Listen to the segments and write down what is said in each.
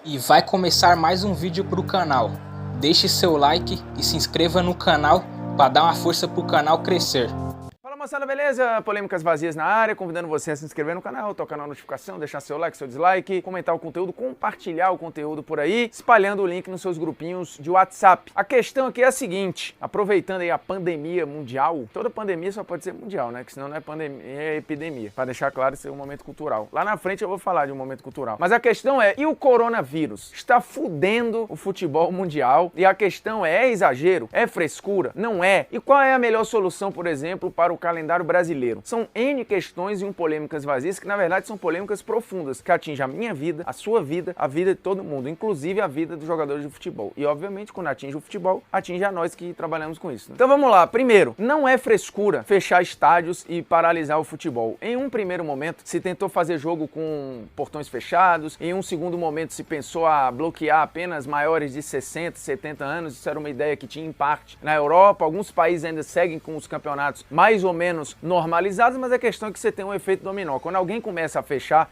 E vai começar mais um vídeo pro canal. Deixe seu like e se inscreva no canal para dar uma força pro canal crescer. Fala moçada, beleza? Polêmicas vazias na área, convidando você a se inscrever no canal, tocar na notificação, deixar seu like, seu dislike, comentar o conteúdo, compartilhar o conteúdo por aí, espalhando o link nos seus grupinhos de WhatsApp. A questão aqui é a seguinte, aproveitando aí a pandemia mundial, toda pandemia só pode ser mundial, né? Que senão não é pandemia, é epidemia. Para deixar claro, isso é um momento cultural. Lá na frente eu vou falar de um momento cultural. Mas a questão é, e o coronavírus? Está fudendo o futebol mundial? E a questão é exagero? É frescura? Não é? E qual é a melhor solução, por exemplo, para o calendário brasileiro? São N questões e polêmicas vazias que na verdade são polêmicas profundas, que atingem a minha vida, a sua vida, a vida de todo mundo, inclusive a vida dos jogadores de futebol. E obviamente quando atinge o futebol, atinge a nós que trabalhamos com isso, né? Então vamos lá, primeiro, não é frescura fechar estádios e paralisar o futebol. Em um primeiro momento se tentou fazer jogo com portões fechados, em um segundo momento se pensou a bloquear apenas maiores de 60, 70 anos, isso era uma ideia que tinha em parte na Europa, alguns países ainda seguem com os campeonatos mais ou menos normalizados, mas a questão é que você tem um efeito dominó. Quando alguém começa a fechar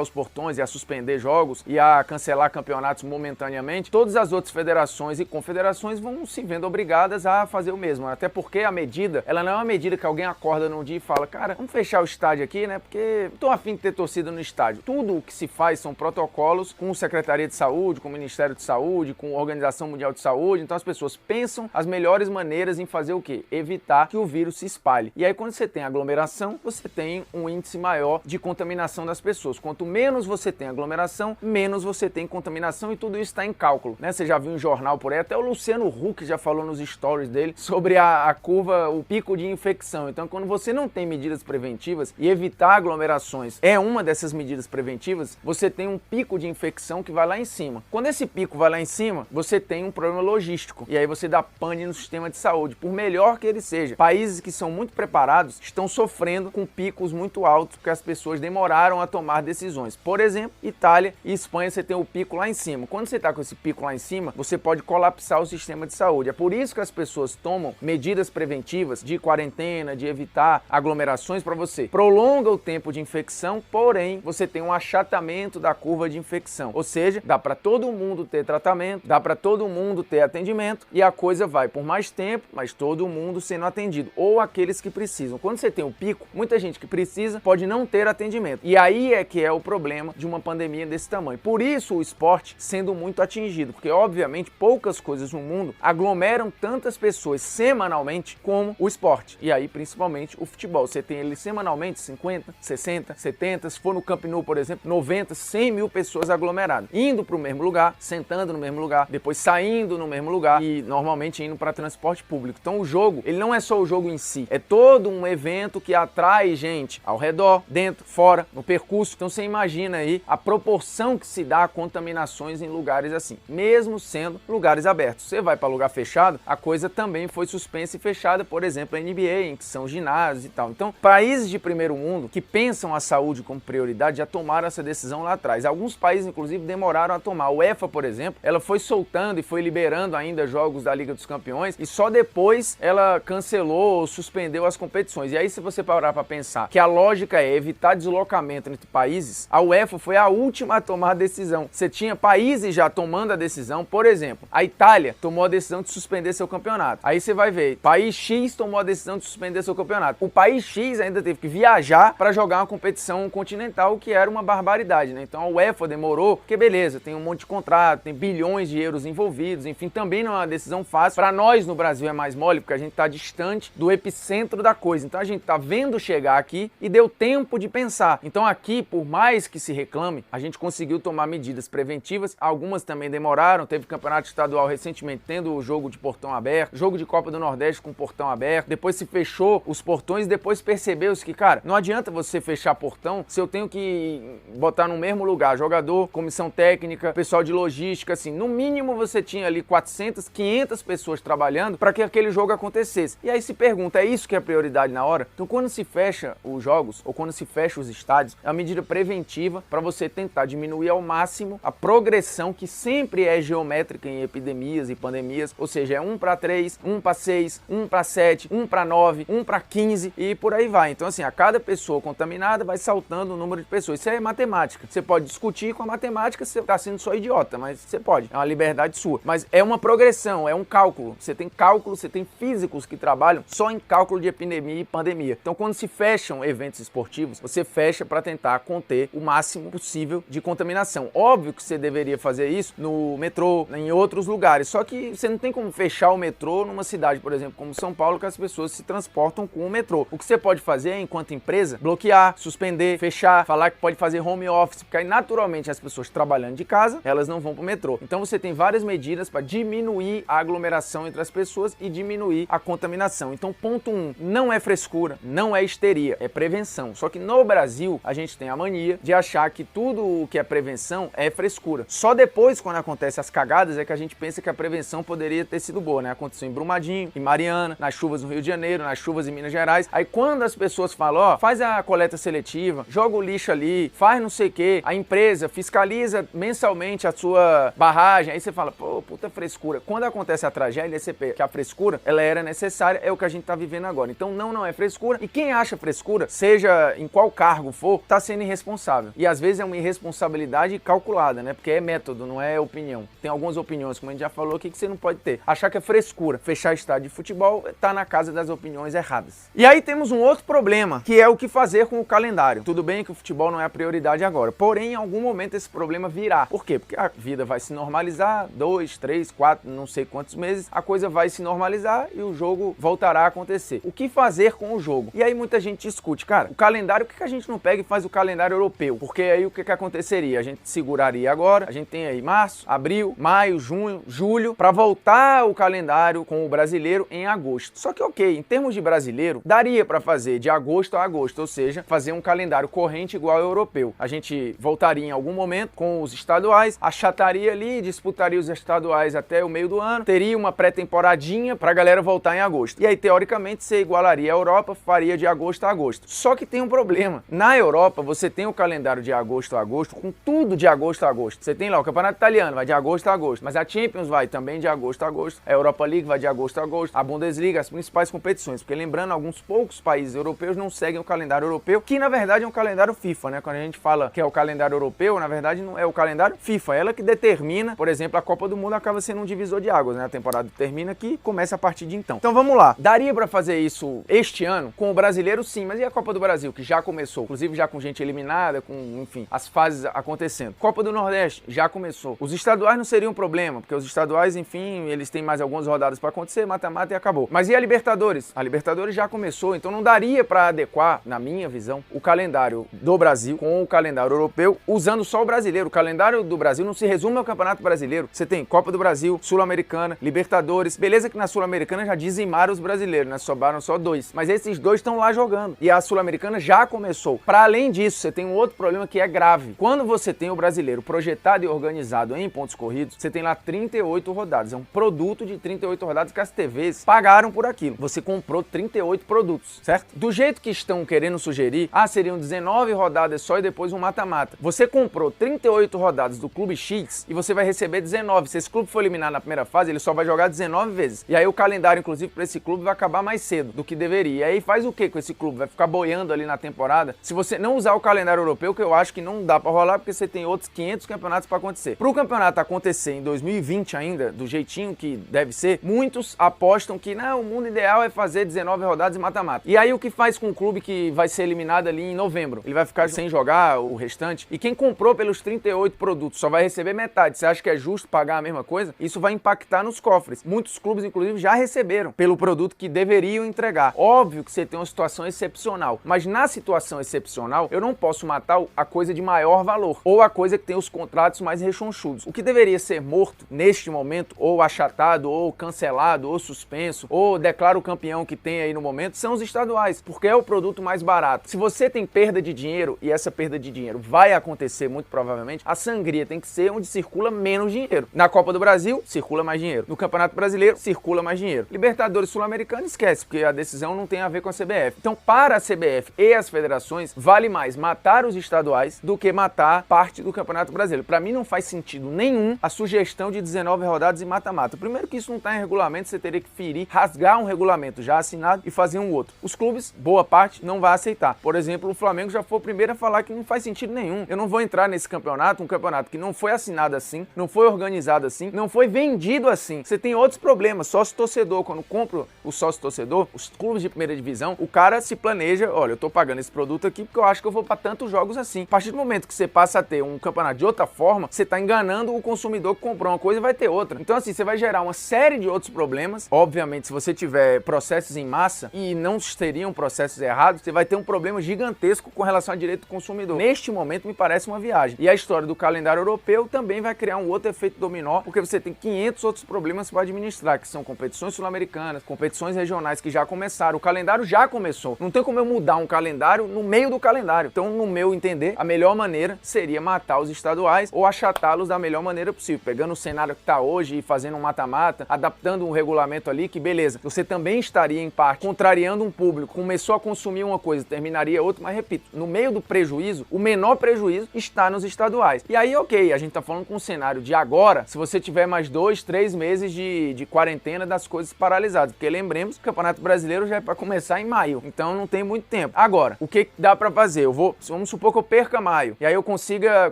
os portões e a suspender jogos e a cancelar campeonatos momentaneamente, todas as outras federações e confederações vão se vendo obrigadas a fazer o mesmo. Até porque a medida, ela não é uma medida que alguém acorda num dia e fala, cara, vamos fechar o estádio aqui, né? Porque não tô afim de ter torcida no estádio. Tudo o que se faz são protocolos com a Secretaria de Saúde, com o Ministério de Saúde, com a Organização Mundial de Saúde. Então as pessoas pensam as melhores maneiras em fazer o quê? Evitar que o vírus se espalhe. E aí quando você tem aglomeração, você tem um índice maior de contaminação das pessoas. Quanto menos você tem aglomeração, menos você tem contaminação e tudo isso está em cálculo, né? Você já viu em jornal por aí, até o Luciano Huck já falou nos stories dele sobre a curva, o pico de infecção. Então quando você não tem medidas preventivas e evitar aglomerações é uma dessas medidas preventivas, você tem um pico de infecção que vai lá em cima. Quando esse pico vai lá em cima, você tem um problema logístico e aí você dá pane no sistema de saúde, por melhor que ele seja. Países que são muito preparados estão sofrendo com picos muito altos porque as pessoas demoraram a tomar decisões. Por exemplo, Itália e Espanha, você tem o pico lá em cima. Quando você está com esse pico lá em cima, você pode colapsar o sistema de saúde. É por isso que as pessoas tomam medidas preventivas de quarentena, de evitar aglomerações para você. Prolonga o tempo de infecção, porém, você tem um achatamento da curva de infecção. Ou seja, dá para todo mundo ter tratamento, dá para todo mundo ter atendimento e a coisa vai por mais tempo, mas todo mundo sendo atendido. Ou aqueles que precisam. Quando você tem o pico, muita gente que precisa pode não ter atendimento. E aí é que é o problema de uma pandemia desse tamanho. Por isso o esporte sendo muito atingido, porque obviamente poucas coisas no mundo aglomeram tantas pessoas semanalmente como o esporte. E aí principalmente o futebol. Você tem ele semanalmente 50, 60, 70, se for no Camp Nou, por exemplo, 90, 100 mil pessoas aglomeradas. Indo para o mesmo lugar, sentando no mesmo lugar, depois saindo no mesmo lugar e normalmente indo para transporte público. Então o jogo, ele não é só o jogo em si, é todo um evento que atrai gente ao redor, dentro, fora, no percurso. Então você imagina aí a proporção que se dá a contaminações em lugares assim, mesmo sendo lugares abertos. Você vai para lugar fechado, a coisa também foi suspensa e fechada, por exemplo, a NBA, em que são ginásios e tal. Então, países de primeiro mundo que pensam a saúde como prioridade já tomaram essa decisão lá atrás. Alguns países, inclusive, demoraram a tomar. A UEFA, por exemplo, ela foi soltando e foi liberando ainda jogos da Liga dos Campeões e só depois ela cancelou ou suspendeu as competições. E aí, se você parar para pensar que a lógica é evitar deslocamento entre países, a UEFA foi a última a tomar a decisão. Você tinha países já tomando a decisão, por exemplo, a Itália tomou a decisão de suspender seu campeonato. Aí você vai ver, país X tomou a decisão de suspender seu campeonato. O país X ainda teve que viajar para jogar uma competição continental, que era uma barbaridade, né? Então a UEFA demorou, porque beleza, tem um monte de contrato, tem bilhões de euros envolvidos, enfim, também não é uma decisão fácil. Para nós no Brasil é mais mole, porque a gente está distante do epicentro da coisa. Então a gente tá vendo chegar aqui e deu tempo de pensar. Então aqui, por mais que se reclame, a gente conseguiu tomar medidas preventivas, algumas também demoraram, teve campeonato estadual recentemente tendo o jogo de portão aberto, jogo de Copa do Nordeste com portão aberto, depois se fechou os portões, depois percebeu-se que, cara, não adianta você fechar portão se eu tenho que botar no mesmo lugar jogador, comissão técnica, pessoal de logística, assim, no mínimo você tinha ali 400, 500 pessoas trabalhando para que aquele jogo acontecesse. E aí se pergunta, é isso que é prioridade? prioridade na hora. Então quando se fecha os jogos, ou quando se fecha os estádios, é uma medida preventiva para você tentar diminuir ao máximo a progressão que sempre é geométrica em epidemias e pandemias, ou seja, é 1 para 3, 1 para 6, 1 para 7, 1 para 9, 1 para 15 e por aí vai. Então assim, a cada pessoa contaminada vai saltando o número de pessoas. Isso é matemática. Você pode discutir com a matemática, você está sendo só idiota, mas você pode. É uma liberdade sua. Mas é uma progressão, é um cálculo. Você tem cálculo, você tem físicos que trabalham só em cálculo de epidemia e pandemia. Então quando se fecham eventos esportivos, você fecha para tentar conter o máximo possível de contaminação. Óbvio que você deveria fazer isso no metrô, em outros lugares, só que você não tem como fechar o metrô numa cidade, por exemplo, como São Paulo, que as pessoas se transportam com o metrô. O que você pode fazer, enquanto empresa, bloquear, suspender, fechar, falar que pode fazer home office, porque aí naturalmente as pessoas trabalhando de casa, elas não vão pro metrô. Então você tem várias medidas para diminuir a aglomeração entre as pessoas e diminuir a contaminação. Então ponto 1, não é frescura, não é histeria, é prevenção. Só que no Brasil, a gente tem a mania de achar que tudo o que é prevenção é frescura. Só depois, quando acontece as cagadas, é que a gente pensa que a prevenção poderia ter sido boa, né? Aconteceu em Brumadinho, em Mariana, nas chuvas no Rio de Janeiro, nas chuvas em Minas Gerais. Aí quando as pessoas falam, ó, faz a coleta seletiva, joga o lixo ali, faz não sei o quê, a empresa fiscaliza mensalmente a sua barragem, aí você fala, pô, puta frescura. Quando acontece a tragédia, você vê que a frescura, ela era necessária, é o que a gente tá vivendo agora. Então não é frescura. E quem acha frescura, seja em qual cargo for, tá sendo irresponsável. E às vezes é uma irresponsabilidade calculada, né? Porque é método, não é opinião. Tem algumas opiniões, como a gente já falou aqui, que você não pode ter. Achar que é frescura, fechar estádio de futebol, tá na casa das opiniões erradas. E aí temos um outro problema, que é o que fazer com o calendário. Tudo bem que o futebol não é a prioridade agora, porém em algum momento esse problema virá. Por quê? Porque a vida vai se normalizar, 2, 3, 4, não sei quantos meses, a coisa vai se normalizar e o jogo voltará a acontecer. O que fazer com o jogo? E aí muita gente discute, cara, o calendário, por que a gente não pega e faz o calendário europeu? Porque aí o que aconteceria? A gente seguraria agora, a gente tem aí março, abril, maio, junho, julho, para voltar o calendário com o brasileiro em agosto. Só que ok, em termos de brasileiro, daria para fazer de agosto a agosto, ou seja, fazer um calendário corrente igual ao europeu. A gente voltaria em algum momento com os estaduais, achataria ali, disputaria os estaduais até o meio do ano, teria uma pré-temporadinha pra galera voltar em agosto. E aí, teoricamente, você igualaria a Europa, faria de agosto a agosto. Só que tem um problema. Na Europa, você tem o calendário de agosto a agosto, com tudo de agosto a agosto. Você tem lá o Campeonato Italiano, vai de agosto a agosto, mas a Champions vai também de agosto a agosto, a Europa League vai de agosto a agosto, a Bundesliga, as principais competições. Porque lembrando, alguns poucos países europeus não seguem o calendário europeu, que na verdade é um calendário FIFA, né? Quando a gente fala que é o calendário europeu, na verdade não é o calendário FIFA, ela que determina, por exemplo, a Copa do Mundo acaba sendo um divisor de águas, né? A temporada termina aqui, começa a partir de então. Então vamos lá, daria pra fazer isso este ano? Com o brasileiro sim, mas e a Copa do Brasil, que já começou, inclusive já com gente eliminada, com, enfim, as fases acontecendo. Copa do Nordeste já começou. Os estaduais não seriam um problema, porque os estaduais, enfim, eles têm mais algumas rodadas pra acontecer, mata-mata e acabou. Mas e a Libertadores? A Libertadores já começou, então não daria pra adequar, na minha visão, o calendário do Brasil com o calendário europeu, usando só o brasileiro. O calendário do Brasil não se resume ao Campeonato Brasileiro. Você tem Copa do Brasil, Sul-Americana, Libertadores. Beleza que na Sul-Americana já dizimaram os brasileiros, né? Sobraram só 2. Mas esses 2 estão lá jogando. E a Sul-Americana já começou. Para além disso, você tem um outro problema que é grave. Quando você tem o brasileiro projetado e organizado em pontos corridos, você tem lá 38 rodadas. É um produto de 38 rodadas que as TVs pagaram por aquilo. Você comprou 38 produtos, certo? Do jeito que estão querendo sugerir, seriam 19 rodadas só e depois um mata-mata. Você comprou 38 rodadas do Clube X e você vai receber 19. Se esse clube for eliminado na primeira fase, ele só vai jogar 19 vezes. E aí o calendário, inclusive, para esse clube vai acabar mais cedo do que deveria. E aí faz o que com esse clube? Vai ficar boiando ali na temporada? Se você não usar o calendário europeu, que eu acho que não dá para rolar, porque você tem outros 500 campeonatos para acontecer. Para o campeonato acontecer em 2020 ainda, do jeitinho que deve ser, muitos apostam que não, o mundo ideal é fazer 19 rodadas e mata-mata. E aí o que faz com o clube que vai ser eliminado ali em novembro? Ele vai ficar sem jogar o restante? E quem comprou pelos 38 produtos só vai receber metade. Você acha que é justo pagar a mesma coisa? Isso vai impactar nos cofres. Muitos clubes, inclusive, já receberam pelo produto que deveriam entregar. Óbvio que você tem uma situação excepcional, mas na situação excepcional, eu não posso matar a coisa de maior valor, ou a coisa que tem os contratos mais rechonchudos. O que deveria ser morto neste momento, ou achatado, ou cancelado, ou suspenso, ou declara o campeão que tem aí no momento, são os estaduais, porque é o produto mais barato. Se você tem perda de dinheiro, e essa perda de dinheiro vai acontecer muito provavelmente, a sangria tem que ser onde circula menos dinheiro. Na Copa do Brasil, circula mais dinheiro. No Campeonato Brasileiro, circula mais dinheiro. Libertadores Sul-Americana, esquece, porque a decisão não tem a ver com a CBF. Então, para a CBF e as federações, vale mais matar os estaduais do que matar parte do Campeonato Brasileiro. Para mim não faz sentido nenhum a sugestão de 19 rodadas e mata-mata. Primeiro que isso não está em regulamento, você teria que ferir, rasgar um regulamento já assinado e fazer um outro. Os clubes, boa parte, não vai aceitar. Por exemplo, o Flamengo já foi o primeiro a falar que não faz sentido nenhum. Eu não vou entrar nesse campeonato, um campeonato que não foi assinado assim, não foi organizado assim, não foi vendido assim. Você tem outros problemas. Sócio-torcedor, quando compra o sócio-torcedor, os clubes de primeira divisão, o cara se planeja, olha, eu tô pagando esse produto aqui porque eu acho que eu vou para tantos jogos assim. A partir do momento que você passa a ter um campeonato de outra forma, você tá enganando o consumidor que comprou uma coisa e vai ter outra. Então assim, você vai gerar uma série de outros problemas. Obviamente, se você tiver processos em massa e não seriam processos errados, você vai ter um problema gigantesco com relação ao direito do consumidor. Neste momento, me parece uma viagem. E a história do calendário europeu também vai criar um outro efeito dominó, porque você tem 500 outros problemas para administrar, que são competições sul-americanas, competições regionais que já começaram. O calendário já começou. Não tem como eu mudar um calendário no meio do calendário. Então, no meu entender, a melhor maneira seria matar os estaduais ou achatá-los da melhor maneira possível, pegando o cenário que está hoje e fazendo um mata-mata, adaptando um regulamento ali que, beleza, você também estaria em parte contrariando um público, começou a consumir uma coisa, terminaria outra, mas repito, no meio do prejuízo, o menor prejuízo está nos estaduais. E aí, ok, a gente tá falando com um cenário de agora, se você tiver mais 2, 3 meses de quarentena das coisas paralisadas, porque lembremos que o Campeonato Brasileiro já é para começar em maio, então não tem muito tempo. Agora, o que dá para fazer? Vamos supor que eu perca maio, e aí eu consiga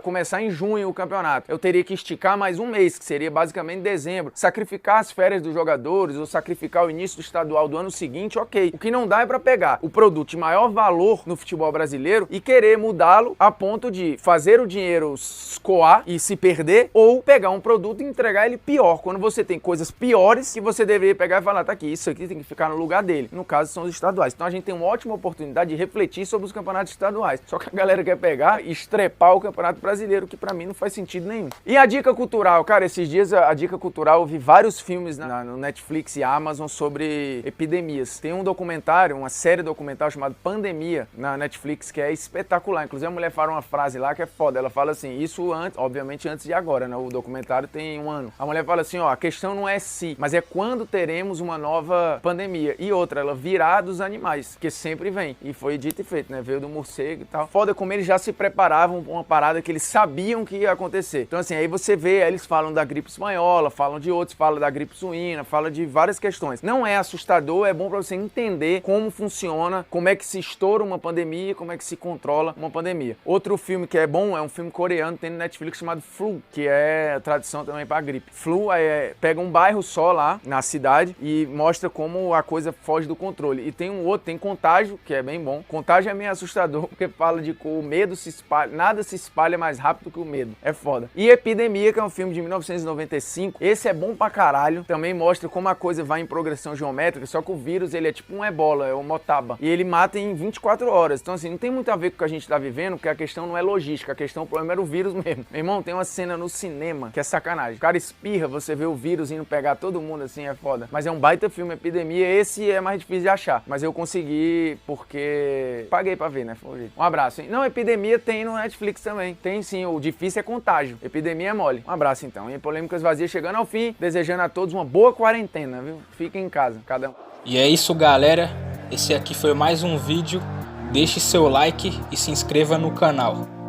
começar em junho o campeonato. Eu teria que esticar mais um mês, que seria basicamente dezembro, sacrificar as férias dos jogadores ou sacrificar o início do estadual do ano seguinte, ok. O que não dá é para pegar o produto de maior valor no futebol brasileiro e querer mudá-lo a ponto de fazer o dinheiro escoar e se perder, ou pegar um produto e entregar ele pior, quando você tem coisas piores que você deveria pegar e falar, tá aqui, isso aqui tem que ficar no lugar dele. No caso, são os estaduais. Então a gente tem uma ótima oportunidade de refletir sobre os campeonatos estaduais. Só que a galera quer pegar e estrepar o Campeonato Brasileiro, que pra mim não faz sentido nenhum. E a dica cultural, cara, esses dias a dica cultural, eu vi vários filmes no Netflix e Amazon sobre epidemias. Tem um documentário, uma série documental chamada Pandemia na Netflix, que é espetacular. Inclusive a mulher fala uma frase lá que é foda. Ela fala assim, isso antes, obviamente antes de agora, né? O documentário tem um ano. A mulher fala assim, ó, a questão não é se, mas é quando teremos uma nova pandemia. E outra, ela virá dos animais, que sempre vem. E foi dito e feito, né? Veio do morcego e tal. Foda como eles já se preparavam pra uma parada que eles sabiam que ia acontecer. Então assim, aí você vê, aí eles falam da gripe espanhola, falam de outros, falam da gripe suína, falam de várias questões. Não é assustador, é bom pra você entender como funciona, como é que se estoura uma pandemia, como é que se controla uma pandemia. Outro filme que é bom é um filme coreano, tem no Netflix, chamado Flu, que é a tradução também pra gripe. Flu pega um bairro só lá na cidade e mostra como a coisa foge do controle. E tem um outro, tem Contágio, que é bem bom. Contágio é meio assustador, porque fala de que o medo se espalha, nada se espalha mais rápido que o medo. É foda. E Epidemia, que é um filme de 1995, esse é bom pra caralho. Também mostra como a coisa vai em progressão geométrica, só que o vírus, ele é tipo um ebola, é o motaba. E ele mata em 24 horas. Então assim, não tem muito a ver com o que a gente tá vivendo, porque a questão não é logística, a questão, o problema era o vírus mesmo. Meu irmão, tem uma cena no cinema que é sacanagem. O cara espirra, você vê o vírus indo pegar todo mundo assim, é foda. Mas é um baita filme, Epidemia. Esse é mais difícil de achar, mas eu consegui porque paguei pra ver, né? Um abraço, hein? Não, Epidemia tem no Netflix também. Tem sim, o difícil é Contágio. Epidemia é mole. Um abraço então. E Polêmicas Vazias chegando ao fim, desejando a todos uma boa quarentena, viu? Fiquem em casa, cada um. E é isso, galera. Esse aqui foi mais um vídeo. Deixe seu like e se inscreva no canal.